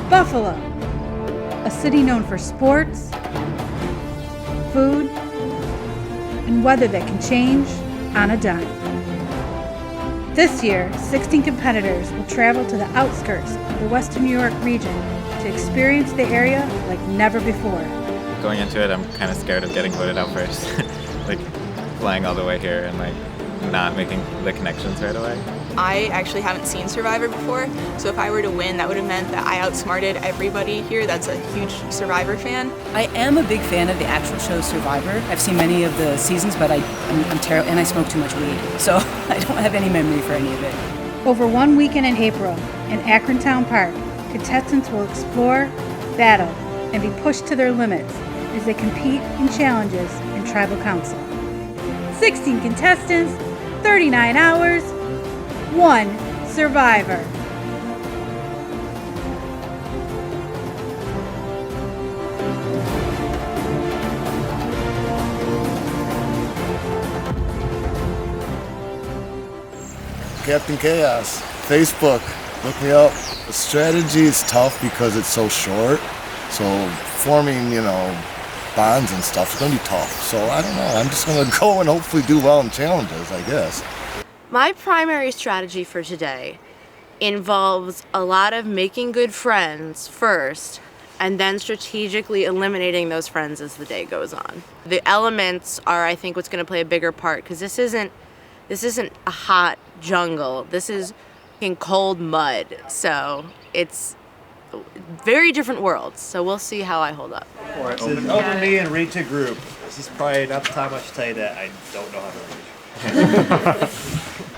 Buffalo, a city known for sports, food, and weather that can change on a dime. This year, 16 competitors will travel to the outskirts of the Western New York region to experience the area like never before. Going into it, I'm kind of scared of getting voted out first. Like flying all the way here and like not making the connections right away. I actually haven't seen Survivor before, so if I were to win, that would have meant that I outsmarted everybody here that's a huge Survivor fan. I am a big fan of the actual show Survivor. I've seen many of the seasons, but I'm terrible, and I smoke too much weed, so I don't have any memory for any of it. Over one weekend in April, in Akron Town Park, contestants will explore, battle, and be pushed to their limits as they compete in challenges in Tribal Council. 16 contestants, 39 hours, 1 survivor. Captain Chaos, Facebook, look me up. The strategy is tough because it's so short. So forming, bonds and stuff is going to be tough. So I don't know. I'm just going to go and hopefully do well in challenges, I guess. My primary strategy for today involves a lot of making good friends first and then strategically eliminating those friends as the day goes on. The elements are, I think, what's going to play a bigger part because this isn't a hot jungle. This is in cold mud. So it's very different worlds. So we'll see how I hold up. This is open me and read to group. This is probably not the time I should tell you that I don't know how to read.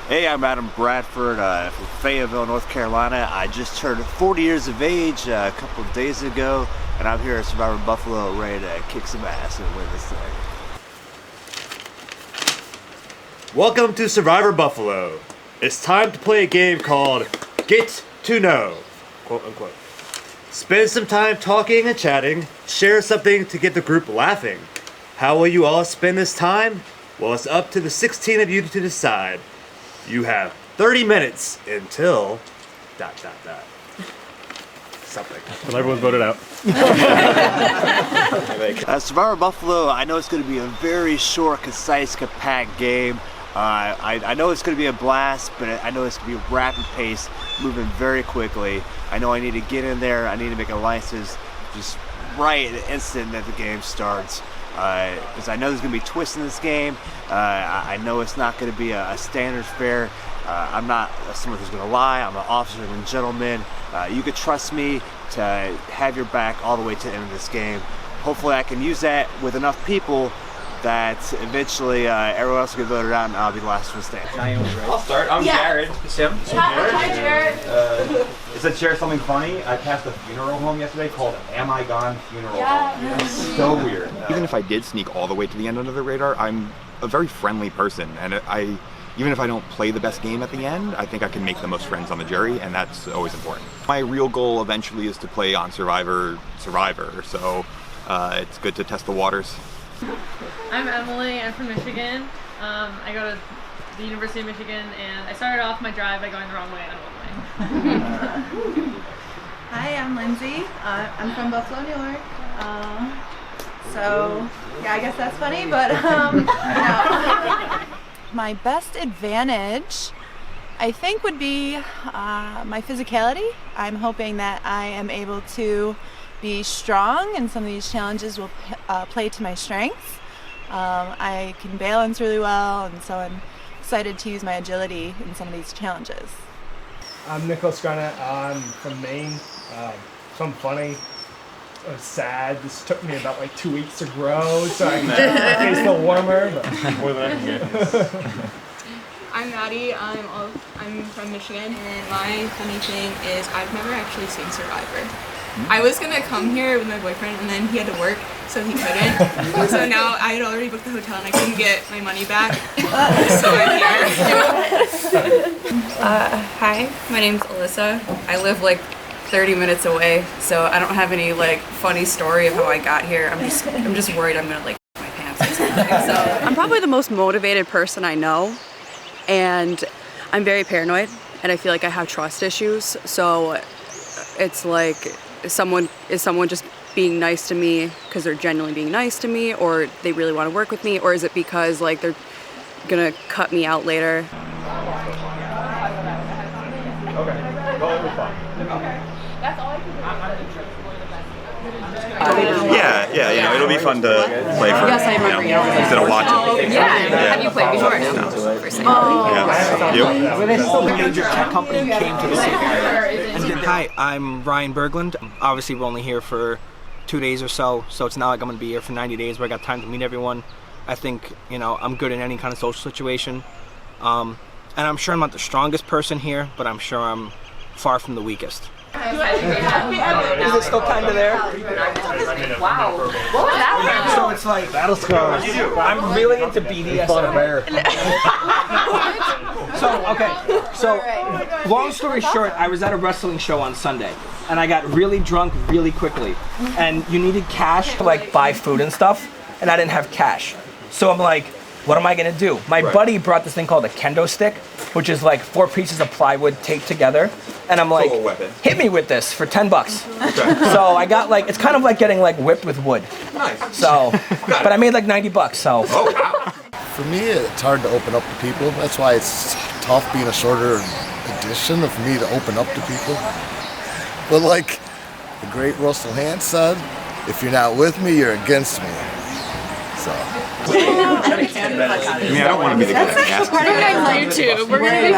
Hey, I'm Adam Bradford from Fayetteville, North Carolina. I just turned 40 years of age a couple of days ago, and I'm here at Survivor Buffalo ready to kick some ass and win this thing. Welcome to Survivor Buffalo. It's time to play a game called Get to Know, quote unquote. Spend some time talking and chatting, share something to get the group laughing. How will you all spend this time? Well, it's up to the 16 of you to decide. You have 30 minutes until ... something. Well, everyone's voted out. Survivor Buffalo, I know it's going to be a very short, concise, compact game. I know it's going to be a blast, but I know it's going to be a rapid pace, moving very quickly. I know I need to get in there. I need to make alliances just right at the instant that the game starts. Because I know there's going to be twists in this game. I know it's not going to be a standard fare. I'm not someone who's going to lie. I'm an officer and gentleman. You could trust me to have your back all the way to the end of this game. Hopefully I can use that with enough people that eventually everyone else will get voted out and I'll be the last one standing. I'll start. I'm Jared. Sim. Hi, Jared. Is that share something funny? I passed a funeral home yesterday called Am I Gone Funeral Home. It's so weird. Even if I did sneak all the way to the end under the radar, I'm a very friendly person, and even if I don't play the best game at the end, I think I can make the most friends on the jury, and that's always important. My real goal eventually is to play on Survivor, so it's good to test the waters. I'm Emily, I'm from Michigan. I go to the University of Michigan, and I started off my drive by going the wrong way on one way. Hi, I'm Lindsay. I'm from Buffalo, New York. So, yeah, I guess that's funny, but my best advantage, I think, would be my physicality. I'm hoping that I am able to be strong, and some of these challenges will play to my strengths. I can balance really well, and so I'm excited to use my agility in some of these challenges. I'm Nicholas Garnett. I'm from Maine. So I'm funny. I'm sad. This took me about 2 weeks to grow, so I can make my face a little warmer. But more than I can get. I'm Maddie. I'm from Michigan, and my funny thing is I've never actually seen Survivor. I was gonna come here with my boyfriend, and then he had to work, so he couldn't. So now I had already booked the hotel, and I couldn't get my money back. So I'm here. Hi, my name's Alyssa. I live 30 minutes away, so I don't have any funny story of how I got here. I'm just worried I'm gonna my pants or something. So I'm probably the most motivated person I know, and I'm very paranoid, and I feel like I have trust issues. So it's is someone just being nice to me because they're genuinely being nice to me, or they really want to work with me, or is it because like they're gonna cut me out later? Yeah, you know, it'll be fun to play for. Yes, I remember you. Instead of watching. Have you played before? No. Major tech company came to the city. Hi, I'm Ryan Berglund. Obviously, we're only here for 2 days or so it's not like I'm gonna be here for 90 days where I got time to meet everyone. I think, you know, I'm good in any kind of social situation. And I'm sure I'm not the strongest person here, but I'm sure I'm far from the weakest. Is it still kind of there? Wow. What was that? So it's like battle scars. I'm really into BDSM. So long story short, I was at a wrestling show on Sunday, and I got really drunk really quickly, and you needed cash to like buy food and stuff, and I didn't have cash. So I'm like, what am I gonna do? My buddy brought this thing called a kendo stick, which is like 4 pieces of plywood taped together. And I'm like, hit me with this for $10. So I got like, it's kind of like getting like whipped with wood. Nice. So, but I made like $90, so. Oh, wow. For me, it's hard to open up to people. That's why it's tough being a shorter edition for me to open up to people. But like the great Russell Hantz said, if you're not with me, you're against me. So. I mean, I don't want to be the guy that asks. We're gonna you too. We're gonna be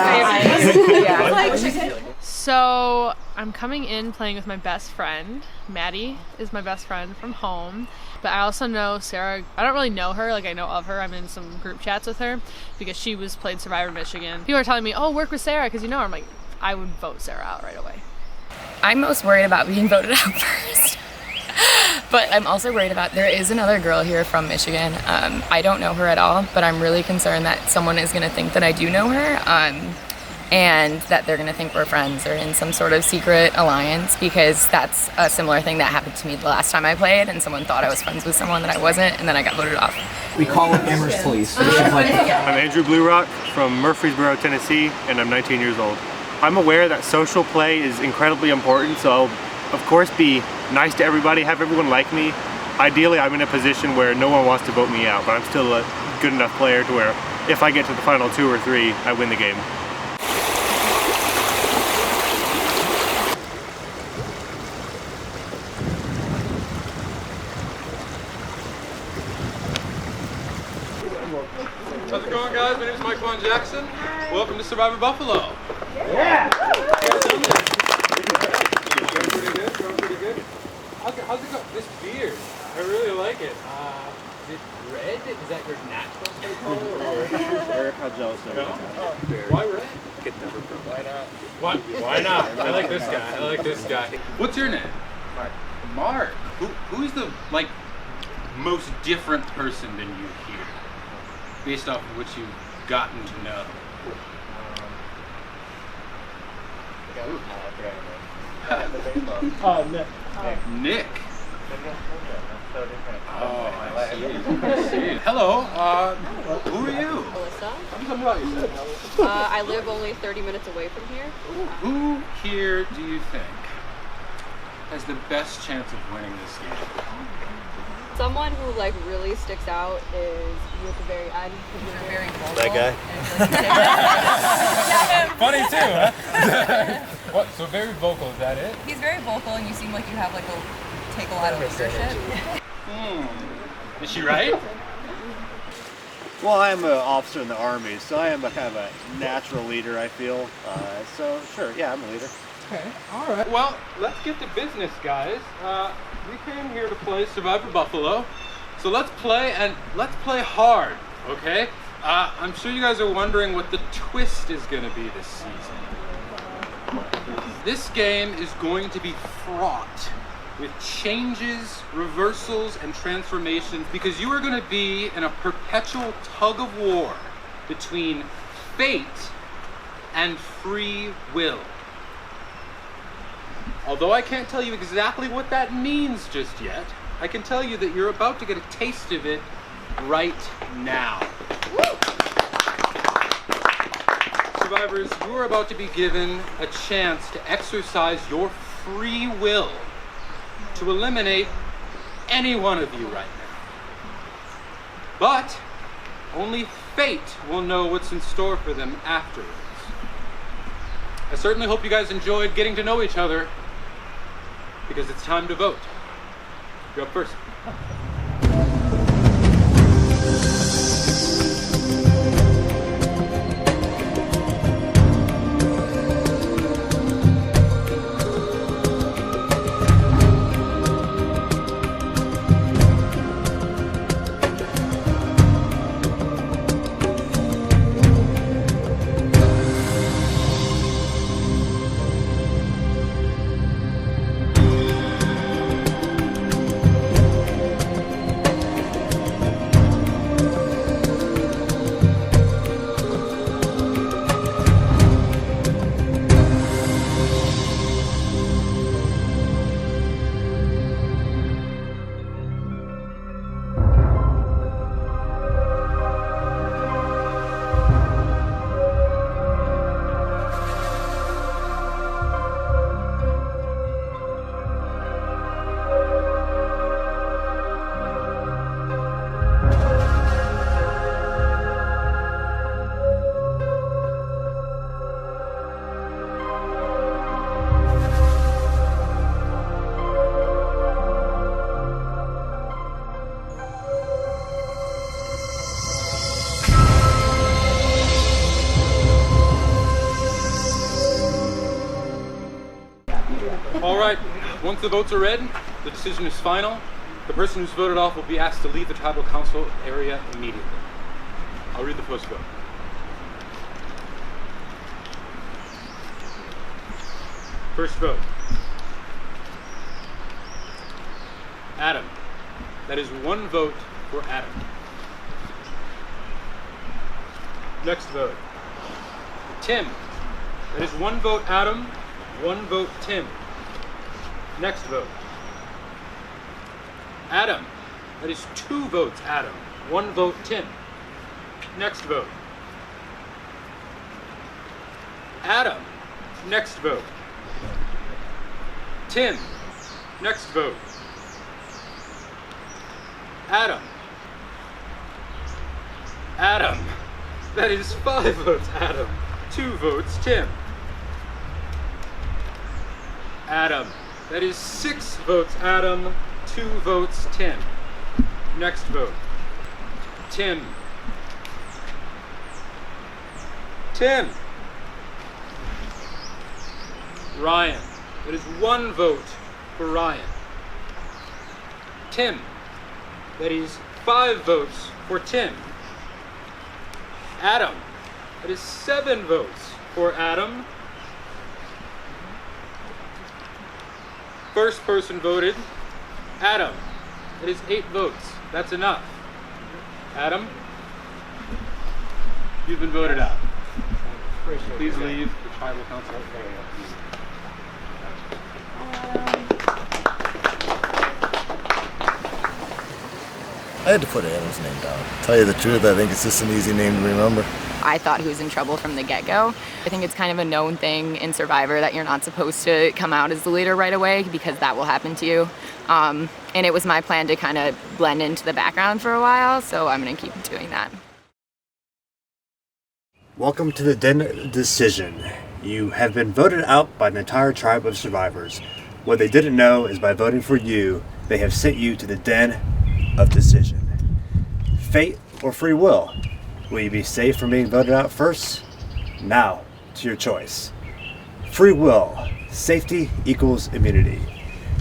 famous. So I'm coming in playing with my best friend. Maddie is my best friend from home. But I also know Sarah. I don't really know her, like I know of her. I'm in some group chats with her because she played Survivor Michigan. People are telling me, oh, work with Sarah because you know her. I'm like, I would vote Sarah out right away. I'm most worried about being voted out first. But I'm also worried about, there is another girl here from Michigan. I don't know her at all, but I'm really concerned that someone is going to think that I do know her, and that they're going to think we're friends or in some sort of secret alliance, because that's a similar thing that happened to me the last time I played, and someone thought I was friends with someone that I wasn't, and then I got voted off. We call it Amherst Police. I'm Andrew Blue Rock from Murfreesboro, Tennessee, and I'm 19 years old. I'm aware that social play is incredibly important, so I'll, of course, be nice to everybody, have everyone like me. Ideally, I'm in a position where no one wants to vote me out, but I'm still a good enough player to where if I get to the final 2 or 3, I win the game. How's it going, guys? My name is Mike Von Jackson. Welcome to Survivor Buffalo. Yeah! How's it go? This beard, I really like it. Is it red? Is that your natural skin color? Eric, how jealous are you? Why red? Why not? Why not? I like this guy. I like this guy. What's your name? Mark. Mark. Who's the most different person than you here, based off of what you've gotten to know? Nick. Nick. Oh, I see. Hello. Who are you? Alyssa. Tell me about yourself. I live only 30 minutes away from here. Who here do you think has the best chance of winning this game? Someone who really sticks out is you at the very end because you're very vocal. That guy? Funny too, huh? What? So very vocal, is that it? He's very vocal, and you seem like you have take a lot of leadership. Is she right? Well, I'm an officer in the Army, so I am a kind of a natural leader, I feel. So, sure, yeah, I'm a leader. Okay, all right. Well, let's get to business, guys. We came here to play Survivor Buffalo, so let's play, and let's play hard, okay? I'm sure you guys are wondering what the twist is going to be this season. This game is going to be fraught with changes, reversals, and transformations, because you are going to be in a perpetual tug of war between fate and free will. Although I can't tell you exactly what that means just yet, I can tell you that you're about to get a taste of it right now. Survivors, you are about to be given a chance to exercise your free will to eliminate any one of you right now. But only fate will know what's in store for them afterwards. I certainly hope you guys enjoyed getting to know each other, because it's time to vote. You're up first. All right, once the votes are read, the decision is final. The person who's voted off will be asked to leave the tribal council area immediately. I'll read the first vote. First vote. Adam. That is 1 vote for Adam. Next vote. Tim. That is 1 vote Adam, 1 vote Tim. Next vote. Adam. That is 2 votes Adam, 1 vote Tim. Next vote. Adam. Next vote. Tim. Next vote. Adam. Adam. That is 5 votes Adam, 2 votes Tim. Adam. That is 6 votes Adam, 2 votes Tim. Next vote. Tim. Tim. Ryan. That is 1 vote for Ryan. Tim. That is 5 votes for Tim. Adam. That is 7 votes for Adam. First person voted, Adam. That is 8 votes. That's enough. Adam, you've been voted out. Please leave the tribal council area. I had to put Adam's name down. Tell you the truth, I think it's just an easy name to remember. I thought he was in trouble from the get-go. I think it's kind of a known thing in Survivor that you're not supposed to come out as the leader right away because that will happen to you. And it was my plan to kind of blend into the background for a while, so I'm going to keep doing that. Welcome to the Den Decision. You have been voted out by the entire tribe of survivors. What they didn't know is by voting for you, they have sent you to the Den of Decision. Fate or free will? Will you be safe from being voted out first? Now, to your choice. Free will. Safety equals immunity.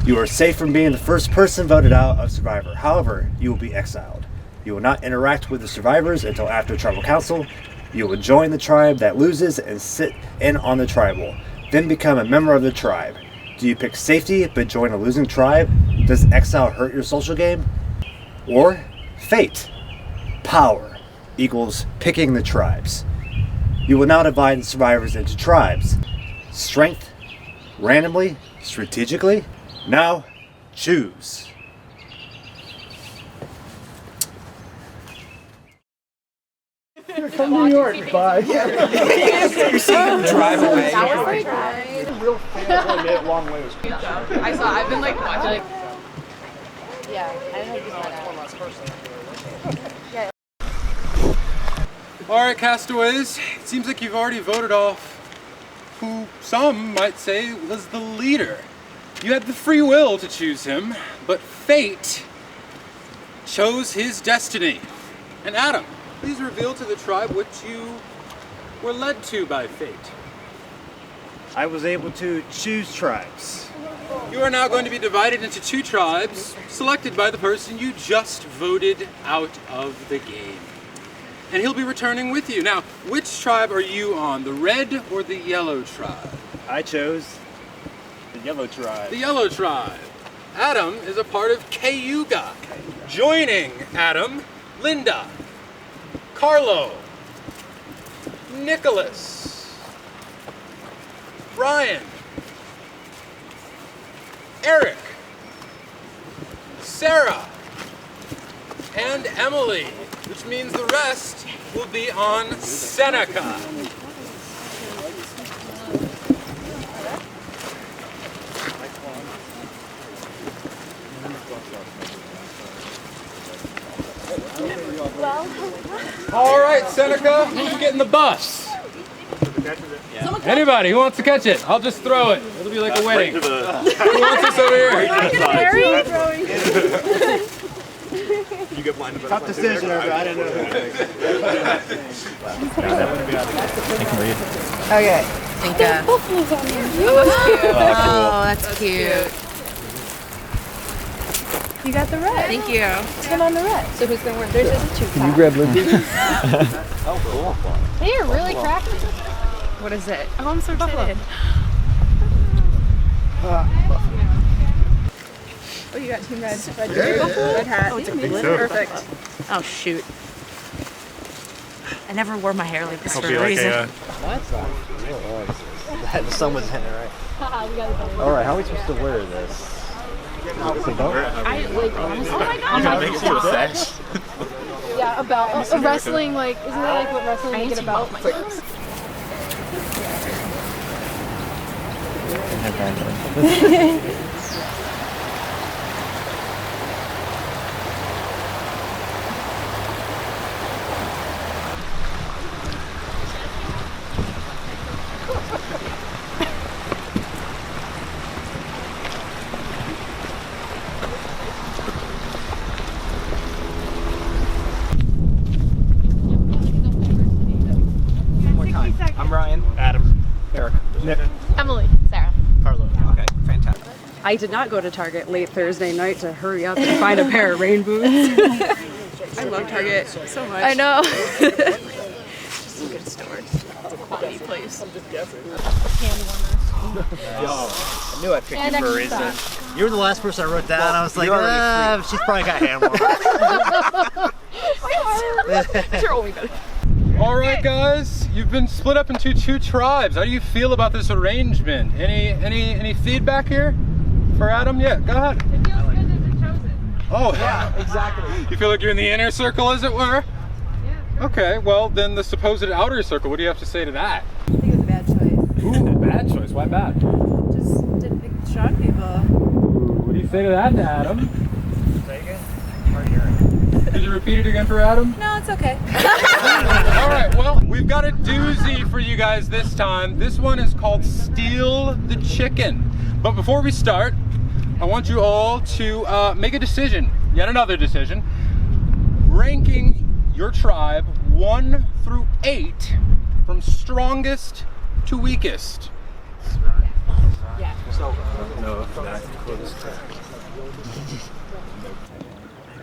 You are safe from being the first person voted out of Survivor. However, you will be exiled. You will not interact with the survivors until after Tribal Council. You will join the tribe that loses and sit in on the tribal, then become a member of the tribe. Do you pick safety but join a losing tribe? Does exile hurt your social game? Or fate. Power equals picking the tribes. You will now divide the survivors into tribes. Strength, randomly, strategically. Now, choose. From New York, bye. You're seeing them drive away. real fan of what made it long way was I saw. I've been like watching. Yeah, I don't know one last person. All right, castaways. It seems like you've already voted off who some might say was the leader. You had the free will to choose him, but fate chose his destiny. And Adam, please reveal to the tribe what you were led to by fate. I was able to choose tribes. You are now going to be divided into 2 tribes, selected by the person you just voted out of the game. And he'll be returning with you. Now, which tribe are you on, the red or the yellow tribe? I chose the yellow tribe. The yellow tribe. Adam is a part of Cayuga. Joining Adam, Linda, Carlo, Nicholas, Brian, Eric, Sarah, and Emily, which means the rest will be on Seneca. All right, Seneca, who's getting the bus? Anybody who wants to catch it, I'll just throw it. It'll be like a wedding. Who wants this over here? You get blinded by tough decision, I didn't know. Okay. Inca. Oh, that's cute. You got the red. Thank you. Come on the red. So who's gonna wear? There's just a 2 Can you grab Lindsay? Oh, cool. Hey, you're really cracking. What is it? Oh, I'm so excited. Oh, you got team red. Red jersey, red hat. Oh, it's a big one. Perfect. Oh, shoot. I never wore my hair like this Hope for you a like reason. The sun was hitting it right. All right, how are we supposed to wear this? I like honestly. Oh my god. That makes you sex. Yeah, about wrestling. Like, isn't that like what wrestling make it about? I'm Ryan. Adam. Eric. Nick. Emily. Sarah. Carlo. Okay, fantastic. I did not go to Target late Thursday night to hurry up and find a pair of rain boots. I love Target so much. I know. Just a good store. It's a quality place. I knew I picked And you for a extra reason. You were the last person I wrote down. I was like, she's probably got hand warmers. Sure, we got it. All right, guys, you've been split up into 2 tribes. How do you feel about this arrangement? Any feedback here for Adam? Yeah, go ahead. It feels good that they're chosen. Oh, Yeah, exactly. you feel like you're in the inner circle, as it were? Yeah. Okay, well, then the supposed outer circle, what do you have to say to that? I think it was a bad choice. Ooh, bad choice. Why bad? Just didn't pick strong people. What do you say to that, Adam? Say again? Hard hearing. Did you repeat it again for Adam? No, it's okay. All right, well, we've got a doozy for you guys this time. This one is called Steal the Chicken. But before we start, I want you all to make a decision, yet another decision, ranking your tribe 1 through 8 from strongest to weakest. Yeah. So, no, that's close.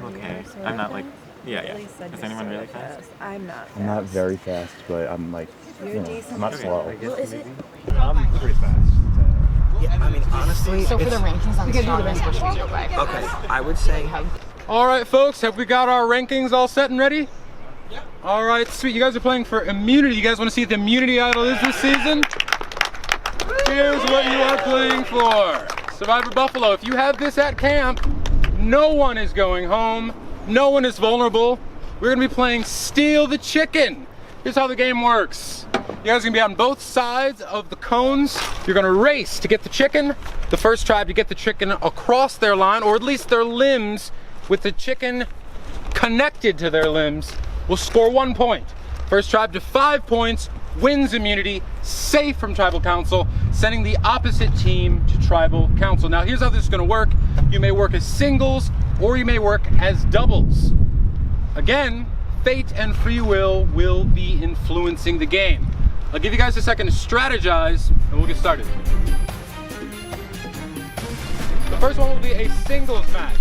Okay, I'm not like, yeah. Is anyone really fast? I'm not. I'm not very fast, but I'm like, You're decent. I'm not slow. Well, is it? I'm pretty fast. Yeah, I mean, honestly, So for the it's- rankings on strongest, what should we go by? Okay, I would say All right, folks, have we got our rankings all set and ready? Yeah. All right, sweet. You guys are playing for immunity. You guys want to see what the immunity idol is this season? Here's what you are playing for. Survivor Buffalo. If you have this at camp, no one is going home. No one is vulnerable. We're going to be playing Steal the Chicken. Here's how the game works. You guys are gonna be on both sides of the cones. You're gonna race to get the chicken. The first tribe to get the chicken across their line, or at least their limbs, with the chicken connected to their limbs, will score 1 point. First tribe to 5 points wins immunity, safe from tribal council, sending the opposite team to tribal council. Now here's how this is gonna work. You may work as singles, or you may work as doubles. Again, fate and free will be influencing the game. I'll give you guys a second to strategize, and we'll get started. The first one will be a singles match,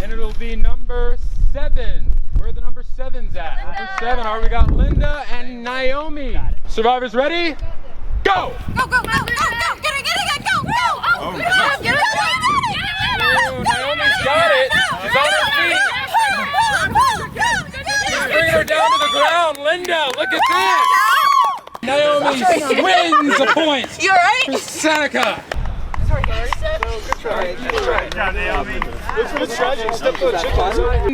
and it'll be number 7. Where are the number 7s at? Number 7, all right, we got Linda and Naomi. Survivors ready? Go! Go, go, go, go, go! Get it, go, go! Oh, get it, Naomi's got it. She's on her feet. She's bringing her down to the ground. Linda, look at this. Naomi wins a point. You all right? For Seneca. Good try. Naomi.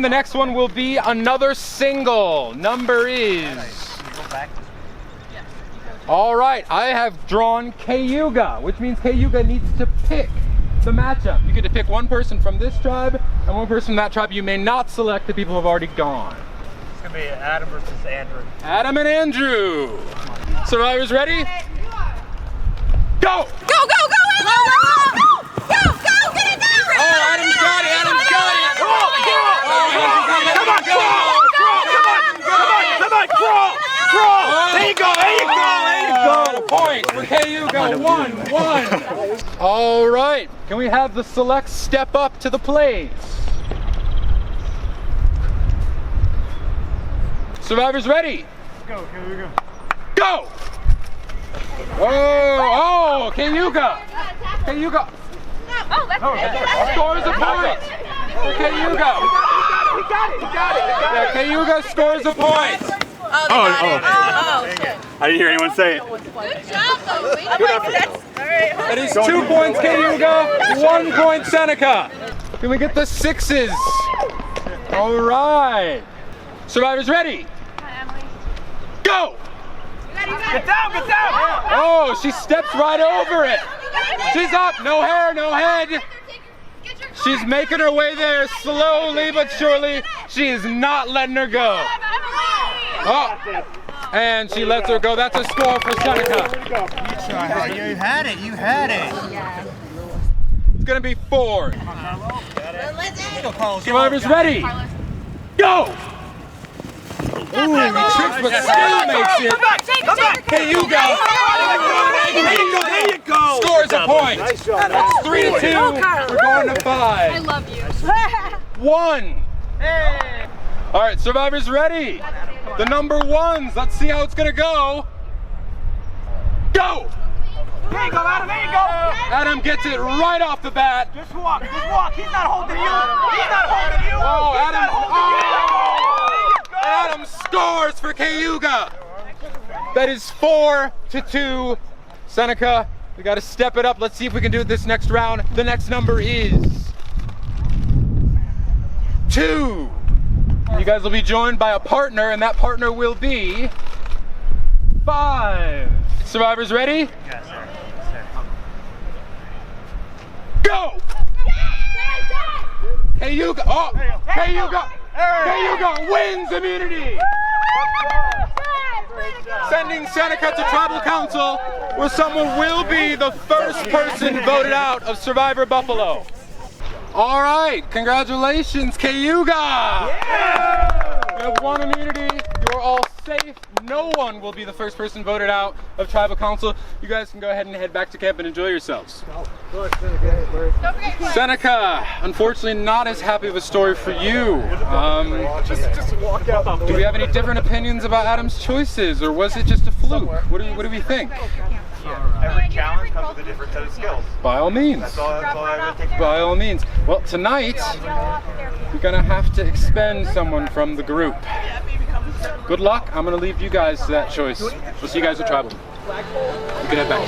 The next one will be another single. Number is... All right, I have drawn Cayuga, which means Cayuga needs to pick the matchup. You get to pick one person from this tribe and one person from that tribe. You may not select the people who have already gone. It's gonna be Adam versus Andrew. Adam and Andrew. Survivors ready? Go! Go, go, go, go, go, go, go, go, get it down! Oh, Adam's got it, Adam's got it! Come on, crawl! Crawl! There you go, there you go, there you go! A point for Cayuga, 1-1. All right, can we have the select step up to the plates? Survivors ready? Go, Cayuga. Go! Oh, Cayuga! Cayuga! Oh, that's it. Scores a point! For Cayuga! He got it. Yeah, Cayuga scores a point! Oh, shit. I didn't hear anyone say it. Good job, though. Good effort. That is 2 points Cayuga, 1 point Seneca. Can we get the 6s? All right. Survivors ready? Go! Get down, get down! Oh, she steps right over it. She's up, no hair, no head. She's making her way there slowly but surely. She is not letting her go. Oh, and she lets her go. That's a score for Seneca. You had it, you had it. It's gonna be 4. Survivors ready? Go! Ooh, he trips but still makes it. Here you go. There you go. Scores a point. That's 3-2. We're going to 5. I love you. 1. All right, survivors ready? The number 1s. Let's see how it's gonna go. Go! There you go, Adam, there you go. Adam gets it right off the bat. Just walk. He's not holding you. Oh, Adam scores for Cayuga. That is 4-2. Seneca, we got to step it up. Let's see if we can do it this next round. The next number is 2. You guys will be joined by a partner, and that partner will be 5. Survivors ready? Yes, sir. Go! Cayuga! Oh! Cayuga! Cayuga wins immunity! Sending Seneca to tribal council, where someone will be the first person voted out of Survivor Buffalo. All right, congratulations, Cayuga! You have 1 immunity. You're all safe. No one will be the first person voted out of tribal council. You guys can go ahead and head back to camp and enjoy yourselves. Seneca, unfortunately not as happy of a story for you. Do we have any different opinions about Adam's choices, or was it just a fluke? What do we think? Every challenge comes with a different set of skills. By all means. That's all I take. By all means. Well, tonight, you're gonna have to expend someone from the group. Good luck. I'm gonna leave you guys to that choice. We'll see you guys at tribal. You can head back.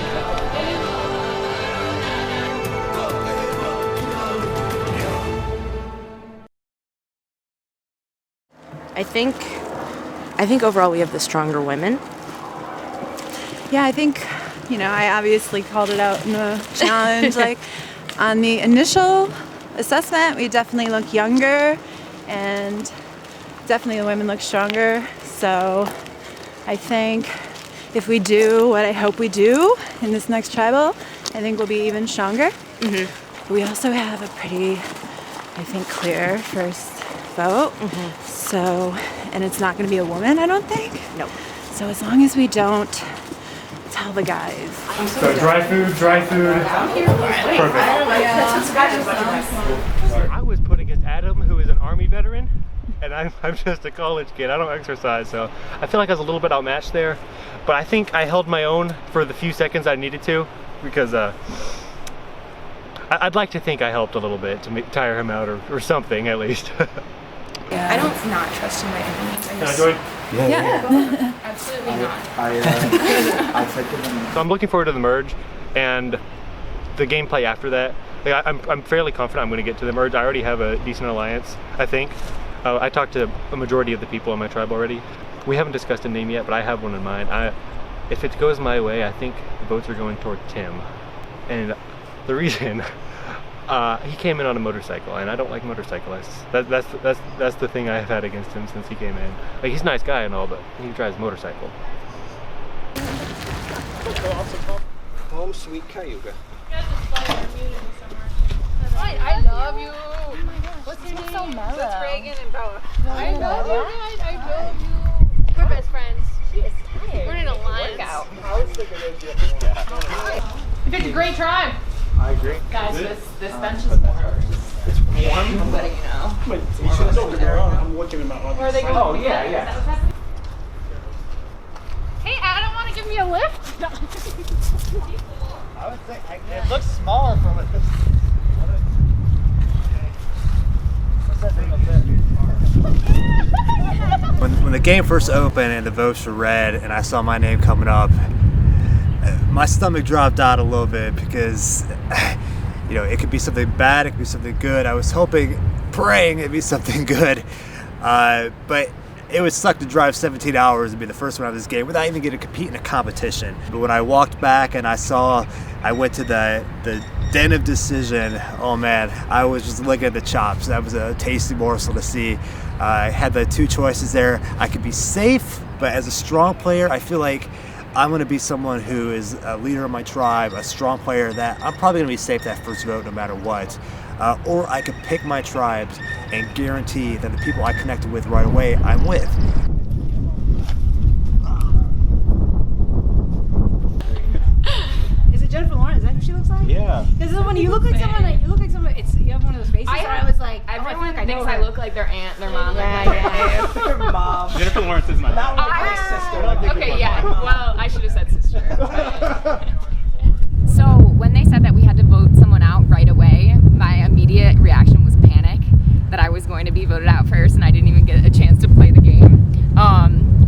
I think I think overall we have the stronger women. Yeah, I think, I obviously called it out in the challenge. Like, on the initial assessment, we definitely look younger, and definitely the women look stronger. So I think if we do what I hope we do in this next tribal, I think we'll be even stronger. We also have a pretty, I think, clear first vote. So, and it's not going to be a woman, I don't think. Nope. So as long as we don't tell the guys. So dry food. Perfect. I was put against Adam, who is an Army veteran, and I'm just a college kid. I don't exercise, so I feel like I was a little bit outmatched there. But I think I held my own for the few seconds I needed to, because I'd like to think I helped a little bit to tire him out or something at least. Yeah. I don't not trust in my enemies. Can I join? Yeah. Absolutely not. So I'm looking forward to the merge and the gameplay after that. Like, I'm fairly confident I'm going to get to the merge. I already have a decent alliance, I think. I talked to a majority of the people in my tribe already. We haven't discussed a name yet, but I have one in mind. If it goes my way, I think the votes are going toward Tim. And the reason, he came in on a motorcycle, and I don't like motorcyclists. That's the thing I've had against him since he came in. Like, he's a nice guy and all, but he drives a motorcycle. Home sweet Cayuga. I love you. What's your name? So mellow. That's Reagan and Bella. I love you guys. I love you. We're best friends. She is tired. We're in an alliance. You picked a great tribe. I agree. Guys, this bench is warm. It's warm? I'm letting you know. Wait, you should have told me. I'm looking at my Where are they going? Oh, yeah. Hey, Adam, want to give me a lift? I would think it looks smaller from it. When the game first opened and the votes were read and I saw my name coming up, my stomach dropped out a little bit because, it could be something bad, it could be something good. I was praying it'd be something good, but it would suck to drive 17 hours and be the first one out of this game without even getting to compete in a competition. But when I walked back and I went to the den of decision, oh man, I was just looking at the chops. That was a tasty morsel to see. I had the two choices there. I could be safe, but as a strong player, I feel like I'm going to be someone who is a leader of my tribe, a strong player that I'm probably going to be safe that first vote no matter what. Or I could pick my tribes and guarantee that the people I connected with right away, I'm with. Is it Jennifer Lawrence? Is that who she looks like? Yeah. Because when you look like someone, you have one of those faces. I was like, Everyone thinks I look like their aunt, their mom. Your mom. Jennifer Lawrence is my mom. Okay, yeah. Well, I should have said sister. So when they said that we had to vote someone out right away, my immediate reaction was panic, that I was going to be voted out first and I didn't even get a chance to play the game.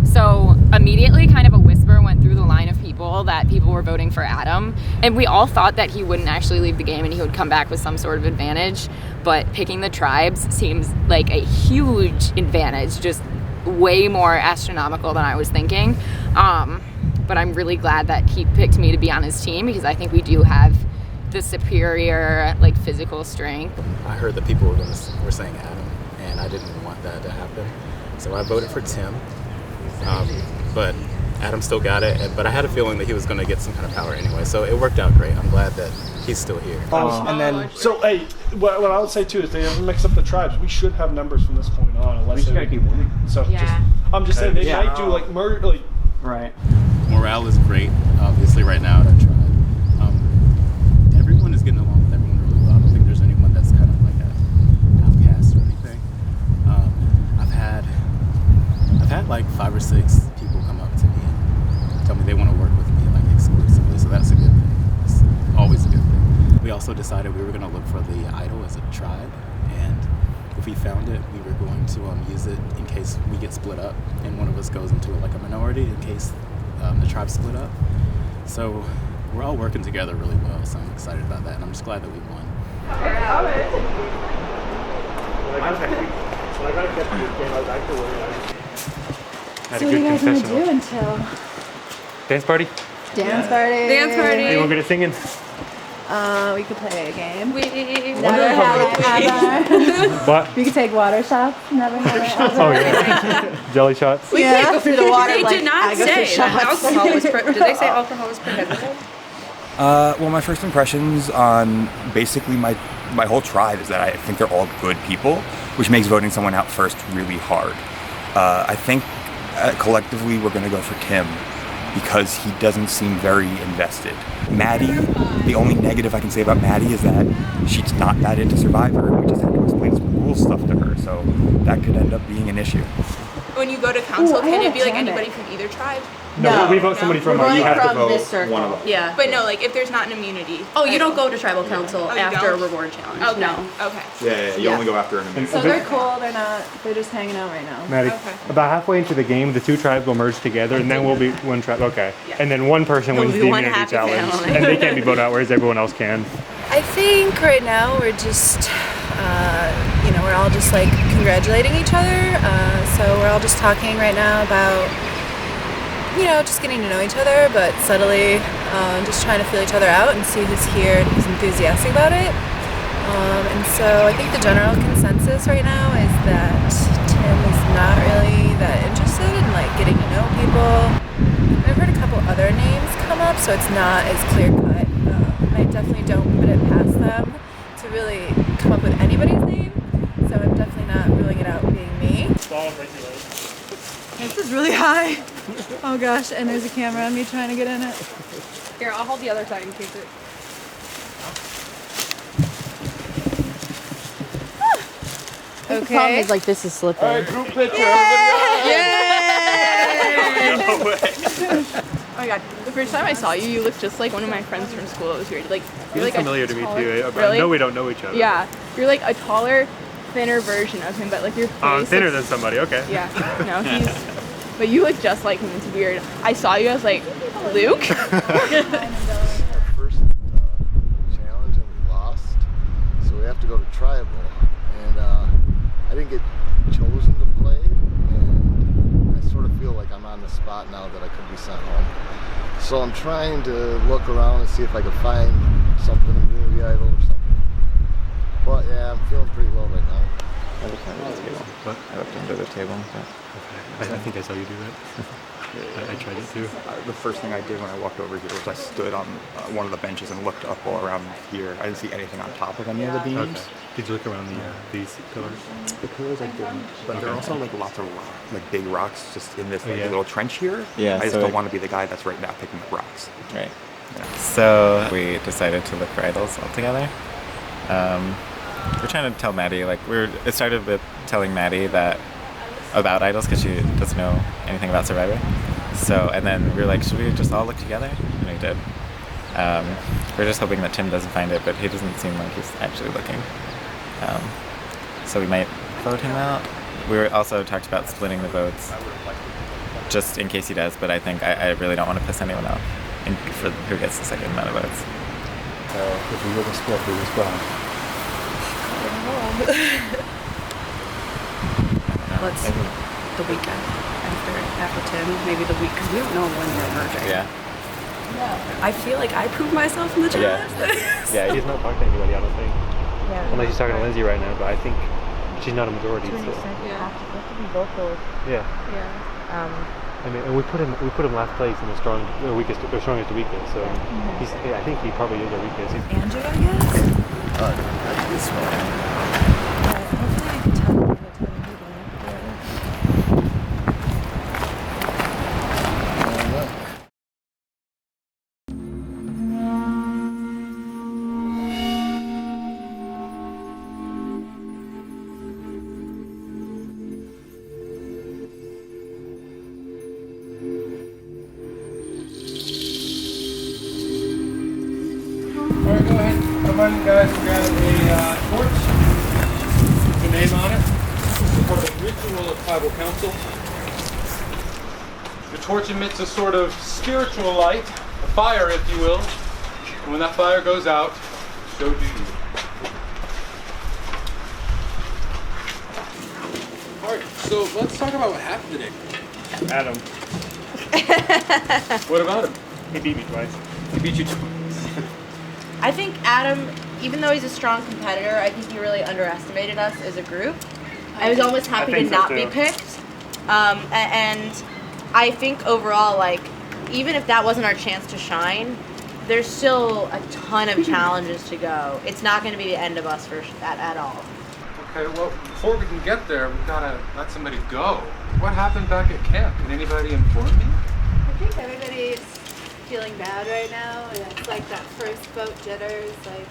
So immediately kind of a whisper went through the line of people that people were voting for Adam. And we all thought that he wouldn't actually leave the game and he would come back with some sort of advantage. But picking the tribes seems like a huge advantage, just way more astronomical than I was thinking. But I'm really glad that he picked me to be on his team because I think we do have the superior physical strength. I heard that people were saying Adam, and I didn't want that to happen. So I voted for Tim, but Adam still got it, but I had a feeling that he was going to get some kind of power anyway, so it worked out great. I'm glad that he's still here. And then, so hey, what I would say too is they ever mix up the tribes, we should have numbers from this point on. Unless they keep winning. So I'm just saying they might do murder, Right. Morale is great, obviously, right now at our tribe. Everyone is getting along with everyone really well. I don't think there's anyone that's kind of like an outcast or anything. I've had like 5 or 6 people come up to me and tell me they want to work with me exclusively, so that's a good thing. It's always a good thing. We also decided we were going to look for the idol as a tribe, and if we found it, we were going to use it in case we get split up and one of us goes into a minority in case the tribe split up. So we're all working together really well, so I'm excited about that, and I'm just glad that we won. Had So a what do good you guys want to confessional. do until Dance party? dance party? Dance party. You want to get a singing? We could play a game. We Never have ever. What? We could take water shots. Never have ever. Oh yeah. Jelly shots. We can't go through the water. They like, did not I go say for that shots. alcohol was. Did they say alcohol was prohibited? Well, my first impressions on basically my whole tribe is that I think they're all good people, which makes voting someone out first really hard. I think collectively we're going to go for Tim because he doesn't seem very invested. Maddie, the only negative I can say about Maddie is that she's not that into Survivor, and we just had to explain some rule stuff to her, so that could end up being an issue. When you go to council, Ooh, I can wanna it be like jam it. anybody from either tribe? No, we vote somebody from We're our. You going have to from vote this circle. one of them. Yeah. But no, like if there's not an immunity. Oh, you don't go to tribal council Oh, you after don't? a reward challenge. Okay. No. Okay. Yeah, you Yeah. only go after an immunity. So they're cool. They're just hanging out right now. Maddie, Okay. about halfway into the game, the two tribes will merge together, and then we'll be one tribe. Okay. Yeah. And then one person We'll wins be the one immunity happy challenge, family. and they can't be voted out, whereas everyone else can. I think right now we're just, we're all just like congratulating each other. So we're all just talking right now about, just getting to know each other, but subtly just trying to feel each other out and see who's here and who's enthusiastic about it. And so I think the general consensus right now is that Tim is not really that interested in like getting to know people. I've heard a couple other names come up, so it's not as clear cut. I definitely don't put it past them to really come up with anybody's name, so I'm definitely not ruling it out being me. This is really high. Oh gosh, and there's a camera on me trying to get in it. Here, I'll hold the other side in case it. The problem is like this is slippery. Group picture. No way. Oh my god, the first time I saw you, you looked just like one of my friends from school. It was weird. Like You're like familiar a to me taller- too. But Really? I know we don't know each other. Yeah, you're like a taller, thinner version of him, but like your face. I'm thinner looks- than somebody. Okay. Yeah. No, he's. But you look just like him. It's weird. I saw you. I was like, Luke. First challenge and we lost, so we have to go to tribal. And I didn't get chosen to play, and I sort of feel like I'm on the spot now that I could be sent home. So I'm trying to look around and see if I can find something, immunity idol or something. But yeah, I'm feeling pretty low right now. I looked under the table. What? I looked under the table. I think I saw you do that. I tried it too. The first thing I did when I walked over here was I stood on one of the benches and looked up all around here. I didn't see anything on top of any of the beams. Okay. Did you look around these pillars? The pillars I didn't, but there are also like lots of like big rocks just in this Oh, yeah. little trench here. Yeah, I just so don't it- want to be the guy that's right now picking up rocks. Right. So we decided to look for idols altogether. We're trying to tell Maddie, it started with telling Maddie about idols because she doesn't know anything about Survivor. So, and then we were like, should we just all look together? And we did. We're just hoping that Tim doesn't find it, but he doesn't seem like he's actually looking. So we might vote him out. We were also talked about splitting the votes just in case he does, but I think I really don't want to piss anyone off for who gets the second amount of votes. So if we were to split, we would split. Let's the weekend after Tim, maybe the week because we don't know when we're merging. Yeah. I feel like I proved myself in the challenge. Yeah, he's not talking to anybody, I don't think. Yeah. Unless he's talking to Lindsay right now, but I think she's not a majority. So. Yeah. Have to be vocal. Yeah. Yeah. I mean, and we put him last place in the strongest to weakest. So he's. I think he probably is our weakest. Andrew, I guess. This one. Hopefully I can tell you the Alright, go ahead. Come on, guys, grab a torch. The name on it. It's part of the ritual of tribal council. The torch emits a sort of spiritual light, a fire, if you will. And when that fire goes out, so do you. Alright, so let's talk about what happened today. Adam. What about him? He beat me twice. He beat you twice. I think Adam, even though he's a strong competitor, I think he really underestimated us as a group. I was almost happy to not be picked. And I think overall, like, even if that wasn't our chance to shine, there's still a ton of challenges to go. It's not going to be the end of us at all. Okay, well, before we can get there, we've got to let somebody go. What happened back at camp? Can anybody inform me? I think everybody's feeling bad right now, and it's like that first boat jitters, like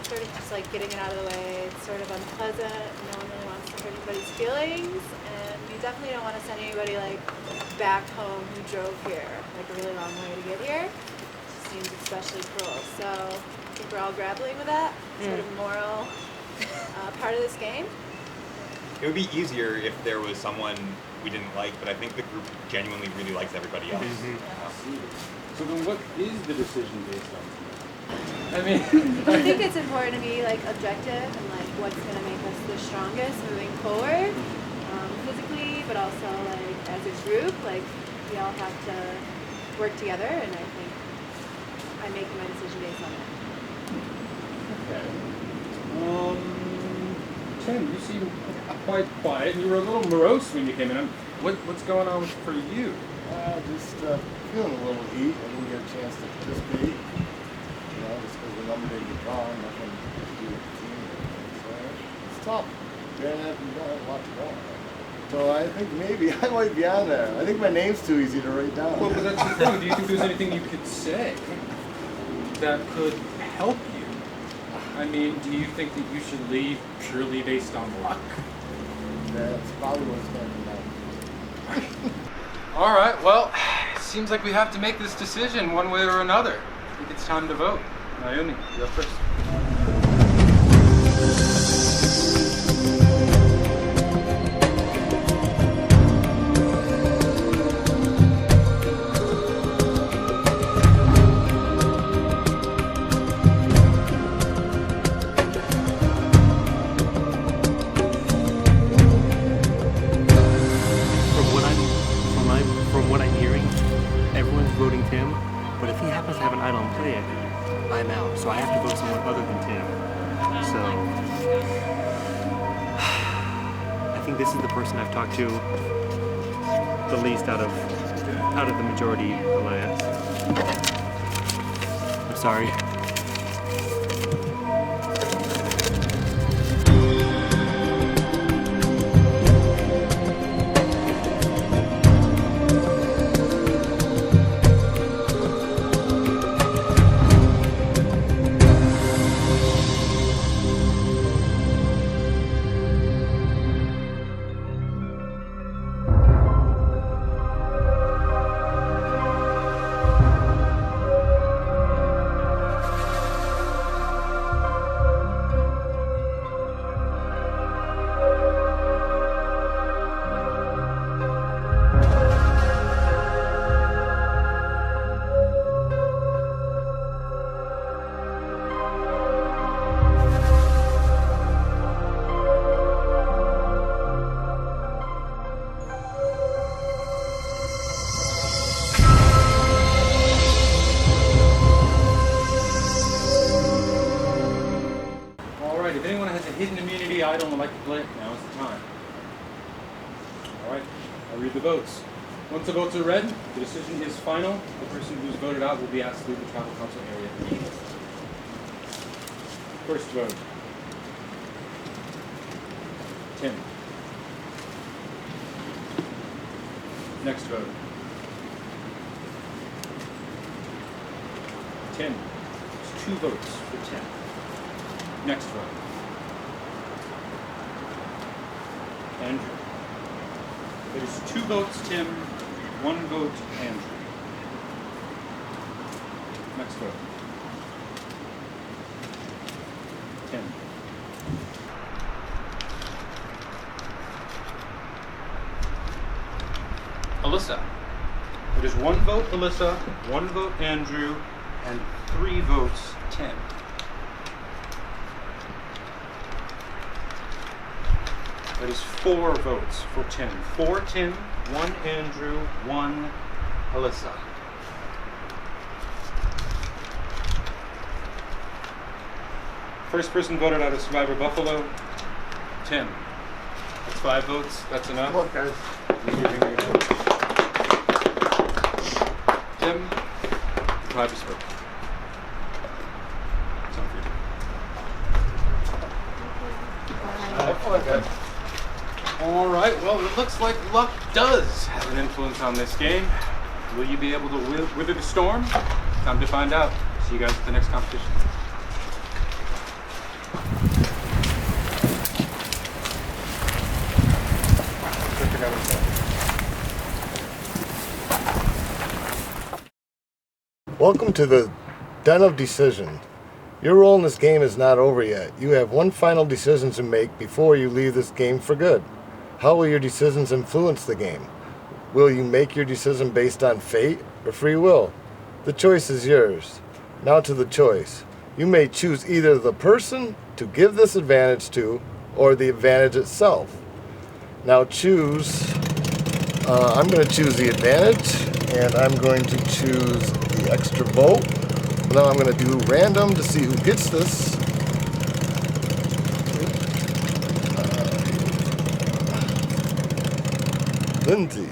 sort of just like getting it out of the way. It's sort of unpleasant. No one really wants to hurt anybody's feelings, and we definitely don't want to send anybody like back home who drove here, like a really long way to get here. It seems especially cruel. So I think we're all grappling with that sort of moral part of this game. It would be easier if there was someone we didn't like, but I think the group genuinely really likes everybody else. So then what is the decision based on? I mean, I think it's important to be like objective and like what's going to make us the strongest moving forward, physically, but also like as a group. Like we all have to work together, and I think I'm making my decision based on it. Okay. Tim, you seem quite quiet, and you were a little morose when you came in. What's going on for you? Just feeling a little heat. I didn't get a chance to participate. You know, just because the number didn't get drawn, nothing to do with the team. So it's tough. You've got a lot to go on. So I think maybe I might be on there. I think my name's too easy to write down. Well, but that's the thing. Do you think there's anything you could say that could help you? I mean, do you think that you should leave purely based on luck? That's probably what it's going to be like. All right, well, it seems like we have to make this decision one way or another. I think it's time to vote. Naomi, you're up first. From what I'm hearing, everyone's voting Tim, but if he happens to have an idol and play it, I'm out. So I have to vote someone other than Tim. So I think this is the person I've talked to the least out of the majority alliance. I'm sorry. If anyone has a hidden immunity idol and would like to play it, now is the time. All right, I'll read the votes. Once the votes are read, the decision is final. The person who's voted out will be asked to leave the tribal council area immediately. First vote. Tim. Next vote. Tim. There's 2 votes for Tim. Next vote. Andrew. There's 2 votes, Tim. 1 vote, Andrew. Next vote. Tim. Alyssa. It is 1 vote, Alyssa, 1 vote, Andrew, and 3 votes, Tim. That is 4 votes for Tim. 4 Tim, 1 Andrew, 1 Alyssa. First person voted out of Survivor Buffalo, Tim. That's 5 votes. That's enough. Come on, guys. Tim, the tribe is spoken. It's on for you. All right. Well, it looks like luck does have an influence on this game. Will you be able to wither the storm? Time to find out. See you guys at the next competition. Welcome to the Den of Decision. Your role in this game is not over yet. You have one final decision to make before you leave this game for good. How will your decisions influence the game? Will you make your decision based on fate or free will? The choice is yours. Now to the choice. You may choose either the person to give this advantage to or the advantage itself. Now choose. I'm going to choose the advantage, and I'm going to choose the extra vote. Now I'm going to do random to see who gets this. Lindsay.